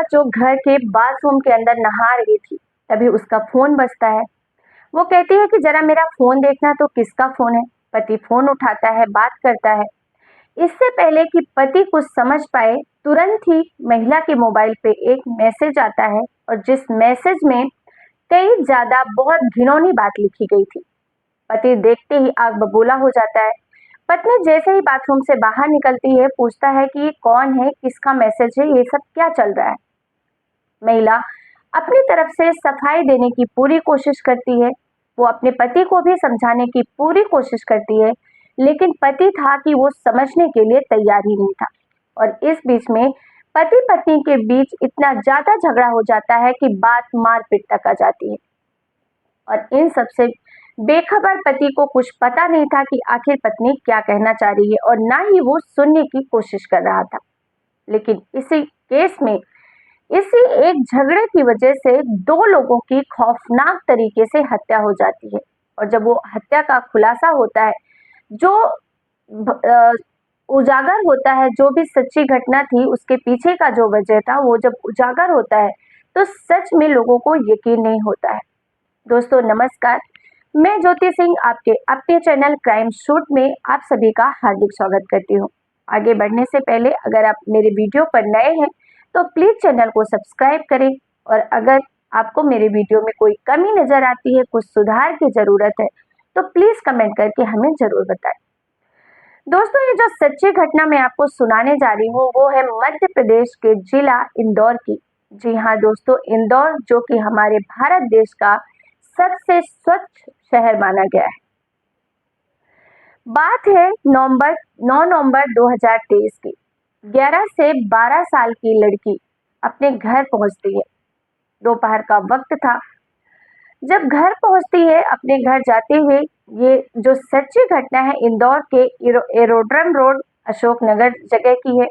जो घर के बाथरूम के अंदर नहा रही थी, तभी उसका फोन बजता है। वो कहती है कि जरा मेरा फोन देखना। तो किसका फोन है? पति फोन उठाता है, बात करता है। इससे पहले कि पति कुछ समझ पाए, तुरंत ही महिला के मोबाइल पे एक मैसेज आता है, और जिस मैसेज में कई ज्यादा बहुत घिनौनी बात लिखी गई थी। पति देखते ही आग बबूला हो जाता है। पत्नी जैसे ही बाथरूम से बाहर निकलती है, पूछता है कि ये कौन है, किसका मैसेज है, ये सब क्या चल रहा है। महिला अपनी तरफ से सफाई देने की पूरी कोशिश करती है। वो अपने पति को भी समझाने की पूरी कोशिश करती है, लेकिन पति था कि वो समझने के लिए तैयार ही नहीं था। और इस बीच में पति पत्नी के बीच इतना ज्यादा झगड़ा हो जाता है कि बात मारपीट तक आ जाती है। और इन सब से बेखबर पति को कुछ पता नहीं था कि आखिर पत्नी क्या कहना चाह रही है, और ना ही वो सुनने की कोशिश कर रहा था। लेकिन इसी केस में इसी एक झगड़े की वजह से दो लोगों की खौफनाक तरीके से हत्या हो जाती है। और जब वो हत्या का खुलासा होता है, जो उजागर होता है, जो भी सच्ची घटना थी उसके पीछे का जो वजह था, वो जब उजागर होता है तो सच में लोगों को यकीन नहीं होता है। दोस्तों नमस्कार, मैं ज्योति सिंह आपके अपने चैनल क्राइम शूट में आप सभी का हार्दिक स्वागत करती हूँ। आगे बढ़ने से पहले अगर आप मेरे वीडियो पर नए हैं तो प्लीज चैनल को सब्सक्राइब करें, और अगर आपको मेरे वीडियो में कोई कमी नजर आती है, कुछ सुधार की जरूरत है, तो प्लीज कमेंट करके हमें जरूर बताएं। दोस्तों ये जो सच्ची घटना मैं आपको सुनाने जा रही हूँ, वो है मध्य प्रदेश के जिला इंदौर की। जी हाँ दोस्तों, इंदौर जो कि हमारे भारत देश का सबसे स्वच्छ शहर माना गया है। बात है 9 नवंबर 2023 की। 11 से 12 साल की लड़की अपने घर पहुंचती है। दोपहर का वक्त था। जब घर पहुंचती है, अपने घर जाते हुए, ये जो सच्ची घटना है इंदौर के एरोड्रम रोड अशोकनगर जगह की है।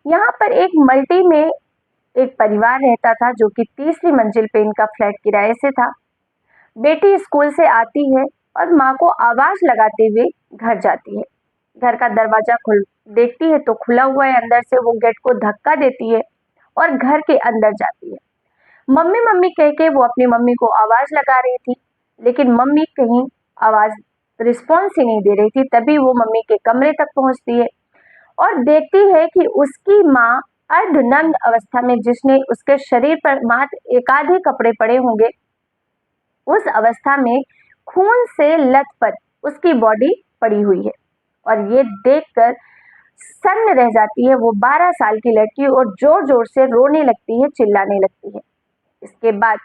यहाँ पर एक मल्टी में एक परिवार रहता था, जो कि तीसरी मंजिल पे इनका फ्लैट किराए से था। बेटी स्कूल से आती है और माँ को आवाज लगाते हुए घर जाती है। घर का दरवाजा खुल देखती है तो खुला हुआ है। अंदर से वो गेट को धक्का देती है और घर के अंदर जाती है। मम्मी मम्मी कह के वो अपनी मम्मी को आवाज लगा रही थी, लेकिन मम्मी कहीं आवाज रिस्पॉन्स ही नहीं दे रही थी। तभी वो मम्मी के कमरे तक पहुंचती है और देखती है कि उसकी माँ अर्धनग्न अवस्था में, जिसने उसके शरीर पर मात्र एक आधे कपड़े पड़े होंगे, उस अवस्था में खून से लथपथ उसकी बॉडी पड़ी हुई है। और ये देखकर सन्न रह जाती है वो 12 साल की लड़की, और जोर जोर से रोने लगती है, चिल्लाने लगती है। इसके बाद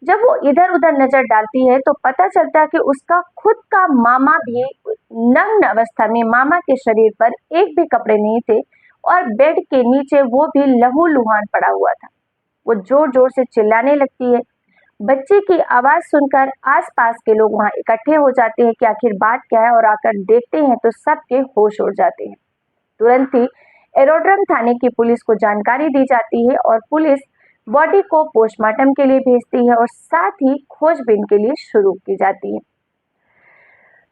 जब वो इधर उधर नजर डालती है तो पता चलता है कि उसका खुद का मामा भी नग्न अवस्था में, मामा के शरीर पर एक भी कपड़े नहीं थे, और बेड के नीचे वो भी लहूलुहान पड़ा हुआ था। वो जोर जोर से चिल्लाने लगती है। बच्चे की आवाज सुनकर आसपास के लोग वहां इकट्ठे हो जाते हैं कि आखिर बात क्या है, और आकर देखते हैं तो सबके होश उड़ जाते हैं। तुरंत ही एरोड्रम थाने की पुलिस को जानकारी दी जाती है, और पुलिस बॉडी को पोस्टमार्टम के लिए भेजती है, और साथ ही खोजबीन के लिए शुरू की जाती है।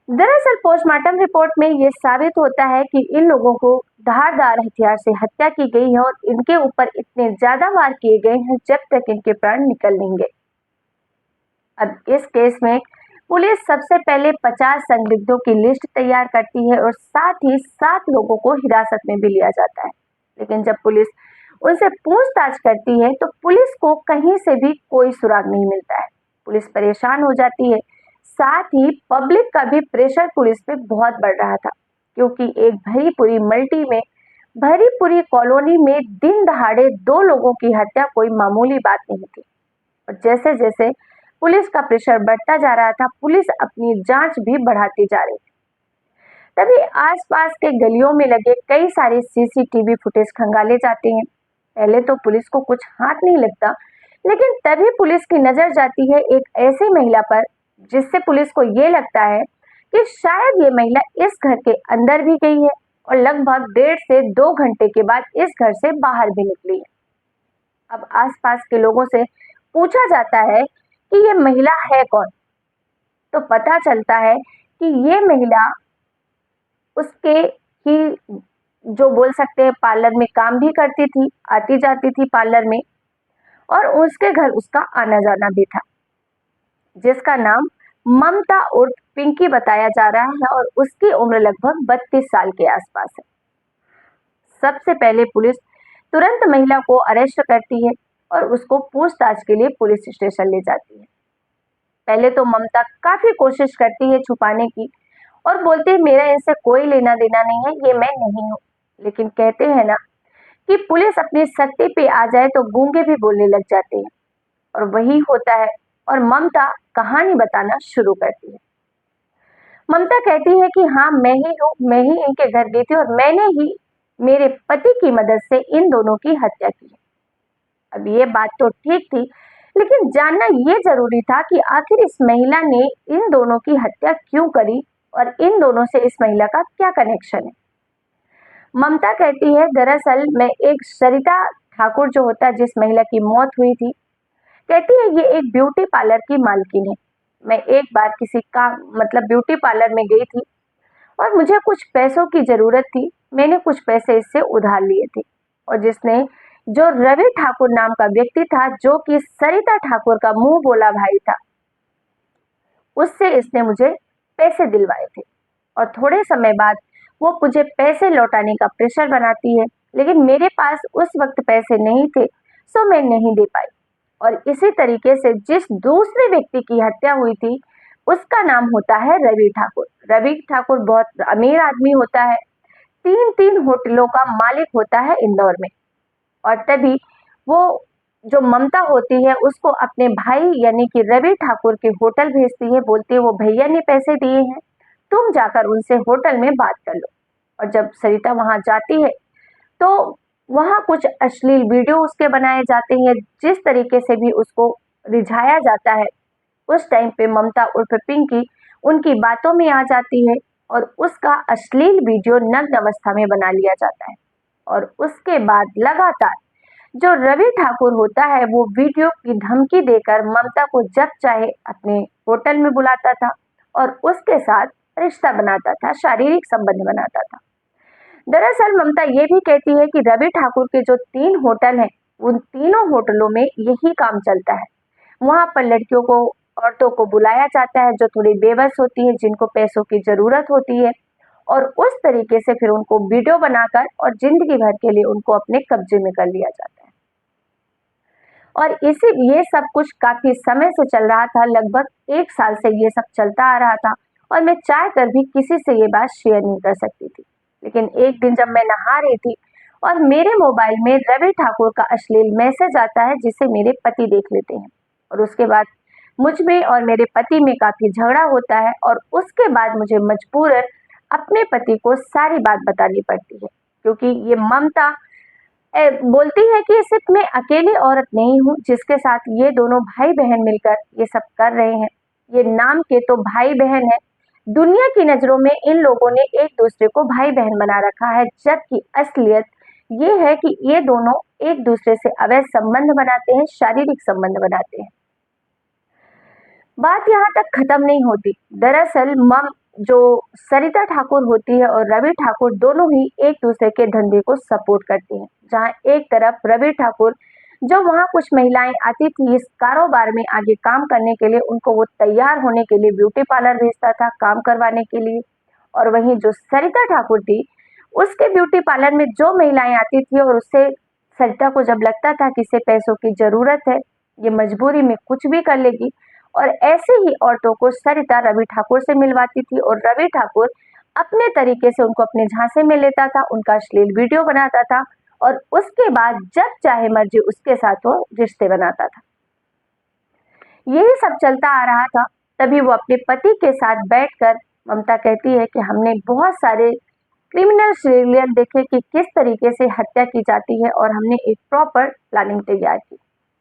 दरअसल पोस्टमार्टम रिपोर्ट में यह साबित होता है कि इन लोगों को धारदार हथियार से हत्या की गई है, और इनके ऊपर इतने ज्यादा वार किए गए हैं जब तक इनके प्राण निकल नहीं गए। अब इस केस में पुलिस सबसे पहले 50 संदिग्धों की लिस्ट तैयार करती है, और साथ ही 7 लोगों को हिरासत में भी लिया जाता है। लेकिन जब पुलिस उनसे पूछताछ करती है तो पुलिस को कहीं से भी कोई सुराग नहीं मिलता है। पुलिस परेशान हो जाती है। साथ ही पब्लिक का भी प्रेशर पुलिस पे बहुत बढ़ रहा था, क्योंकि एक भरी पूरी मल्टी में, भरी पूरी कॉलोनी में दिन दहाड़े 2 लोगों की हत्या कोई मामूली बात नहीं थी। और जैसे जैसे पुलिस का प्रेशर बढ़ता जा रहा था, पुलिस अपनी जांच भी बढ़ाती जा रही थी। तभी आसपास के गलियों में लगे कई सारे सीसीटीवी फुटेज खंगाले जाते हैं। पहले तो पुलिस को कुछ हाथ नहीं लगता, लेकिन तभी पुलिस की नजर जाती है एक ऐसी महिला पर, जिससे पुलिस को ये लगता है कि शायद ये महिला इस घर के अंदर भी गई है, और लगभग 1.5 से 2 घंटे के बाद इस घर से बाहर भी निकली है। अब आसपास के लोगों से पूछा जाता है कि ये महिला है कौन, तो पता चलता है कि ये महिला उसके ही जो बोल सकते हैं पार्लर में काम भी करती थी, आती जाती थी पार्लर में, और उसके घर उसका आना जाना भी था, जिसका नाम ममता उर्फ पिंकी बताया जा रहा है और उसकी उम्र लगभग 32 साल के आसपास है। सबसे पहले पुलिस तुरंत महिला को अरेस्ट करती है और उसको पूछताछ के लिए पुलिस स्टेशन ले जाती है। पहले तो ममता काफी कोशिश करती है छुपाने की और बोलती है मेरा इनसे कोई लेना देना नहीं है, ये मैं नहीं हूँ। लेकिन कहते हैं ना कि पुलिस अपनी सत्ता पे आ जाए तो गूंगे भी बोलने लग जाते हैं, और वही होता है। और ममता कहानी बताना शुरू करती है। ममता कहती है कि हाँ मैं ही हूँ, मैं ही इनके घर गई थी और मैंने ही मेरे पति की मदद से इन दोनों की हत्या की है। अब ये बात तो ठीक थी, लेकिन जानना ये जरूरी था कि आखिर इस महिला ने इन दोनों की हत्या क्यों करी और इन दोनों से इस महिला का क्या कनेक्शन है। ममता कहती है दरअसल मैं एक सरिता ठाकुर जो होता है, जिस महिला की मौत हुई थी, कहती है ये एक ब्यूटी पार्लर की मालकिन है। मैं एक बार किसी का मतलब ब्यूटी पार्लर में गई थी और मुझे कुछ पैसों की जरूरत थी। मैंने कुछ पैसे इससे उधार लिए थे और जिसने जो रवि ठाकुर नाम का व्यक्ति था, जो कि सरिता ठाकुर का मुंह बोला भाई था, उससे इसने मुझे पैसे दिलवाए थे और थोड़े समय बाद वो मुझे पैसे लौटाने का प्रेशर बनाती है, लेकिन मेरे पास उस वक्त पैसे नहीं थे, सो मैं नहीं दे पाई। और इसी तरीके से जिस दूसरे व्यक्ति की हत्या हुई थी, उसका नाम होता है रवि ठाकुर। रवि ठाकुर बहुत अमीर आदमी होता है, 3-3 होटलों का मालिक होता है इंदौर में। और तभी वो जो ममता होती है उसको अपने भाई यानी कि रवि ठाकुर के होटल भेजती है, बोलती है वो भैया ने पैसे दिए हैं, तुम जाकर उनसे होटल में बात कर लो। और जब सरिता वहां जाती है तो वहां कुछ अश्लील वीडियो उसके बनाए जाते हैं, जिस तरीके से भी उसको रिझाया जाता है। उस टाइम पे ममता उर्फ पिंकी उनकी बातों में आ जाती है और उसका अश्लील वीडियो नग्न अवस्था में बना लिया जाता है। और उसके बाद लगातार जो रवि ठाकुर होता है वो वीडियो की धमकी देकर ममता को जब चाहे अपने होटल में बुलाता था और उसके साथ रिश्ता बनाता था, शारीरिक संबंध बनाता था। दरअसल ममता ये भी कहती है कि रवि ठाकुर के जो 3 होटल हैं, उन तीनों होटलों में यही काम चलता है। वहां पर लड़कियों को, औरतों को बुलाया जाता है जो थोड़ी बेबस होती है, जिनको पैसों की जरूरत होती है, और उस तरीके से फिर उनको वीडियो बनाकर और जिंदगी भर के लिए उनको अपने कब्जे में कर लिया जाता है। और इसी ये सब कुछ काफी समय से चल रहा था, लगभग 1 साल से ये सब चलता आ रहा था और मैं चाह कर भी किसी से ये बात शेयर नहीं कर सकती थी। लेकिन एक दिन जब मैं नहा रही थी और मेरे मोबाइल में रवि ठाकुर का अश्लील मैसेज आता है, जिसे मेरे पति देख लेते हैं और उसके बाद मुझ में और मेरे पति में काफी झगड़ा होता है और उसके बाद मुझे मजबूरन अपने पति को सारी बात बतानी पड़ती है, क्योंकि ये ममता बोलती है कि सिर्फ मैं अकेली औरत नहीं हूँ जिसके साथ ये दोनों भाई बहन मिलकर ये सब कर रहे हैं। ये नाम के तो भाई बहन है, दुनिया की नजरों में इन लोगों ने एक दूसरे को भाई बहन बना रखा है, जबकि असलियत ये है कि ये दोनों एक दूसरे से अवैध संबंध बनाते हैं, शारीरिक संबंध बनाते हैं। बात यहाँ तक खत्म नहीं होती। दरअसल मम जो सरिता ठाकुर होती है और रवि ठाकुर दोनों ही एक दूसरे के धंधे को सपोर्ट करते हैं। जहाँ एक तरफ रवि ठाकुर जो वहाँ कुछ महिलाएं आती थी इस कारोबार में आगे काम करने के लिए, उनको वो तैयार होने के लिए ब्यूटी पार्लर भेजता था काम करवाने के लिए, और वहीं जो सरिता ठाकुर थी उसके ब्यूटी पार्लर में जो महिलाएं आती थी और उससे सरिता को जब लगता था कि इसे पैसों की जरूरत है, ये मजबूरी में कुछ भी कर लेगी, और ऐसे ही औरतों को सरिता रवि ठाकुर से मिलवाती थी और रवि ठाकुर अपने तरीके से उनको अपने झांसे में लेता था, उनका अश्लील वीडियो बनाता था और उसके बाद जब चाहे मर्जी उसके साथ वो रिश्ते बनाता था। यही सब चलता आ रहा था। तभी वो अपने पति के साथ बैठकर, ममता कहती है कि हमने बहुत सारे क्रिमिनल सीरियल देखे कि किस तरीके से हत्या की जाती है और हमने एक प्रॉपर प्लानिंग तैयार की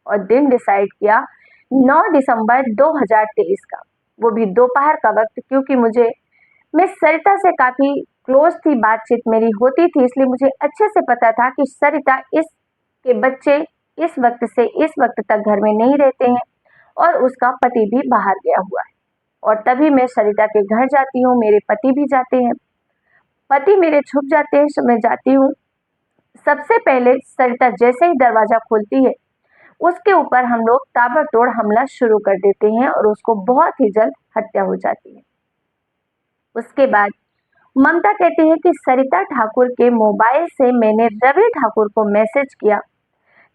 और दिन डिसाइड किया 9 दिसंबर 2023 का, वो भी दोपहर का वक्त, क्योंकि मैं सरिता से काफी क्लोज थी, बातचीत मेरी होती थी, इसलिए मुझे अच्छे से पता था कि सरिता इस के बच्चे इस वक्त से इस वक्त तक घर में नहीं रहते हैं और उसका पति भी बाहर गया हुआ है। और तभी मैं सरिता के घर जाती हूँ, मेरे पति भी जाते हैं पति मेरे छुप जाते हैं तो मैं जाती हूँ। सबसे पहले सरिता जैसे ही दरवाजा खोलती है, उसके ऊपर हम लोग ताबड़तोड़ हमला शुरू कर देते हैं और उसको बहुत ही जल्द हत्या हो जाती है। उसके बाद ममता कहती है कि सरिता ठाकुर के मोबाइल से मैंने रवि ठाकुर को मैसेज किया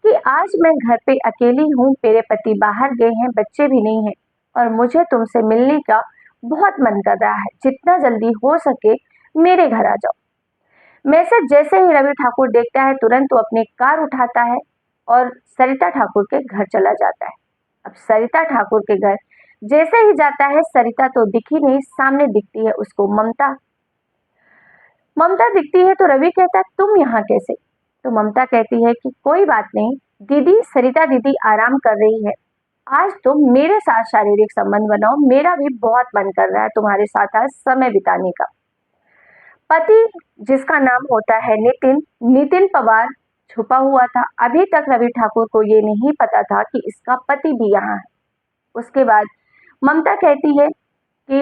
कि आज मैं घर पे अकेली हूँ, मेरे पति बाहर गए हैं, बच्चे भी नहीं हैं और मुझे तुमसे मिलने का बहुत मन कर रहा है, जितना जल्दी हो सके मेरे घर आ जाओ। मैसेज जैसे ही रवि ठाकुर देखता है, तुरंत वो अपनी कार उठाता है और सरिता ठाकुर के घर चला जाता है। अब सरिता ठाकुर के घर जैसे ही जाता है, सरिता तो दिखी नहीं, सामने दिखती है उसको ममता। ममता दिखती है तो रवि कहता है तुम यहाँ कैसे? तो ममता कहती है कि कोई बात नहीं दीदी, सरिता दीदी आराम कर रही है, आज तुम मेरे साथ शारीरिक संबंध बनाओ, मेरा भी बहुत मन कर रहा है तुम्हारे साथ आज समय बिताने का। पति, जिसका नाम होता है नितिन, नितिन पवार, छुपा हुआ था। अभी तक रवि ठाकुर को ये नहीं पता था कि इसका पति भी यहाँ है। उसके बाद ममता कहती है कि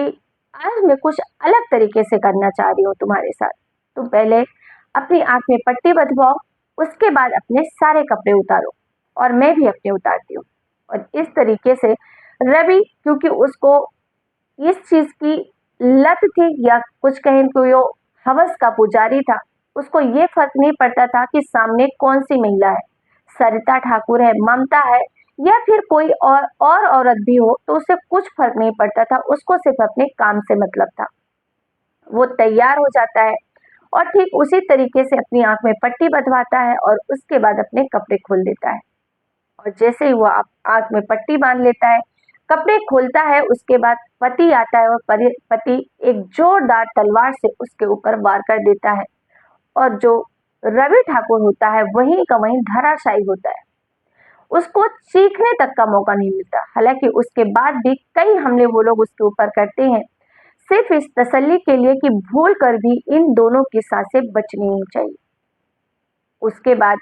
आज मैं कुछ अलग तरीके से करना चाह रही हूँ तुम्हारे साथ। तुम पहले अपनी आंख में पट्टी बंधवाओ, उसके बाद अपने सारे कपड़े उतारो और मैं भी अपने उतारती हूँ। और इस तरीके से रवि, क्योंकि उसको इस चीज की लत थी या कुछ कहें तो यो हवस का पुजारी था, उसको ये फर्क नहीं पड़ता था कि सामने कौन सी महिला है, सरिता ठाकुर है, ममता है या फिर कोई और औरत भी हो, तो उसे कुछ फर्क नहीं पड़ता था, उसको सिर्फ अपने काम से मतलब था। वो तैयार हो जाता है और ठीक उसी तरीके से अपनी आंख में पट्टी बंधवाता है और उसके बाद अपने कपड़े खोल देता है। और जैसे ही वो आंख में पट्टी बांध लेता है, कपड़े खोलता है, उसके बाद पति आता है और पति एक जोरदार तलवार से उसके ऊपर वार कर देता है और जो रवि ठाकुर होता है वहीं का वहीं धराशायी होता है। उसको चीखने तक का मौका नहीं मिलता। हालांकि उसके बाद भी कई हमले वो लोग उसके ऊपर करते हैं, सिर्फ इस तसल्ली के लिए कि भूल कर भी इन दोनों की सांसें बचनी नहीं चाहिए। उसके बाद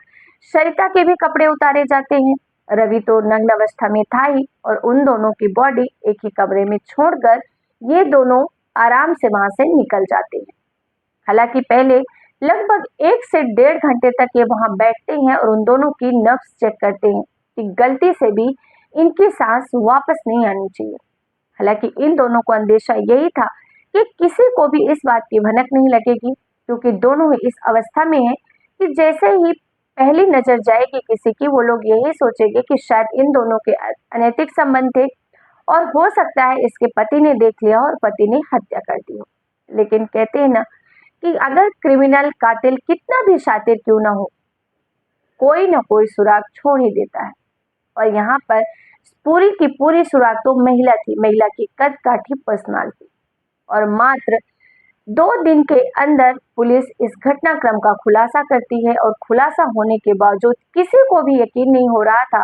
सरिता के भी कपड़े उतारे जाते हैं। रवि तो नग्न अवस्था में था ही और उन दोनों की बॉडी एक ही कमरे में छोड़कर ये दोनों आराम से वहां से निकल जाते हैं। हालांकि पहले लगभग 1 से 1.5 घंटे तक ये वहां बैठते हैं और उन दोनों की नब्ज चेक करते हैं कि गलती से भी इनकी सांस वापस नहीं आनी चाहिए। हालांकि इन दोनों को अंदेशा यही था कि किसी को भी इस बात की भनक नहीं लगेगी, क्योंकि दोनों ही इस अवस्था में हैं कि जैसे ही पहली नजर जाएगी किसी की, वो लोग यही सोचेंगे कि शायद इन दोनों के अनैतिक संबंध थे और हो सकता है इसके पति ने देख लिया और पति ने हत्या कर दी हो। लेकिन कहते हैं ना कि अगर क्रिमिनल कातिल कितना भी शातिर क्यों ना हो, कोई ना कोई सुराग छोड़ ही देता है। और यहाँ पर पूरी की पूरी सुराग तो महिला थी, महिला की कद काठी पर्सनालिटी। और मात्र 2 दिन के अंदर पुलिस इस घटनाक्रम का खुलासा करती है और खुलासा होने के बावजूद किसी को भी यकीन नहीं हो रहा था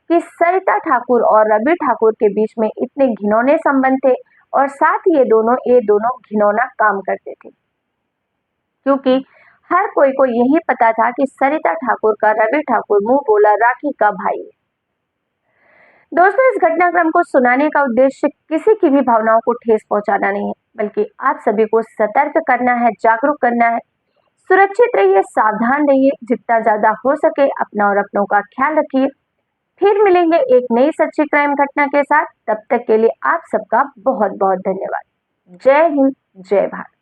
कि सरिता ठाकुर और रवि ठाकुर के बीच में इतने घिनौने संबंध थे और साथ ही ये दोनों घिनौना काम करते थे, क्योंकि हर कोई को यही पता था कि सरिता ठाकुर का रवि ठाकुर मुंह बोला राखी का भाई है। दोस्तों, इस घटनाक्रम को सुनाने का उद्देश्य किसी की भी भावनाओं को ठेस पहुंचाना नहीं है, बल्कि आप सभी को सतर्क करना है, जागरूक करना है। सुरक्षित रहिए, सावधान रहिए, जितना ज्यादा हो सके अपना और अपनों का ख्याल रखिए। फिर मिलेंगे एक नई सच्ची क्राइम घटना के साथ। तब तक के लिए आप सबका बहुत बहुत धन्यवाद। जय हिंद, जय भारत।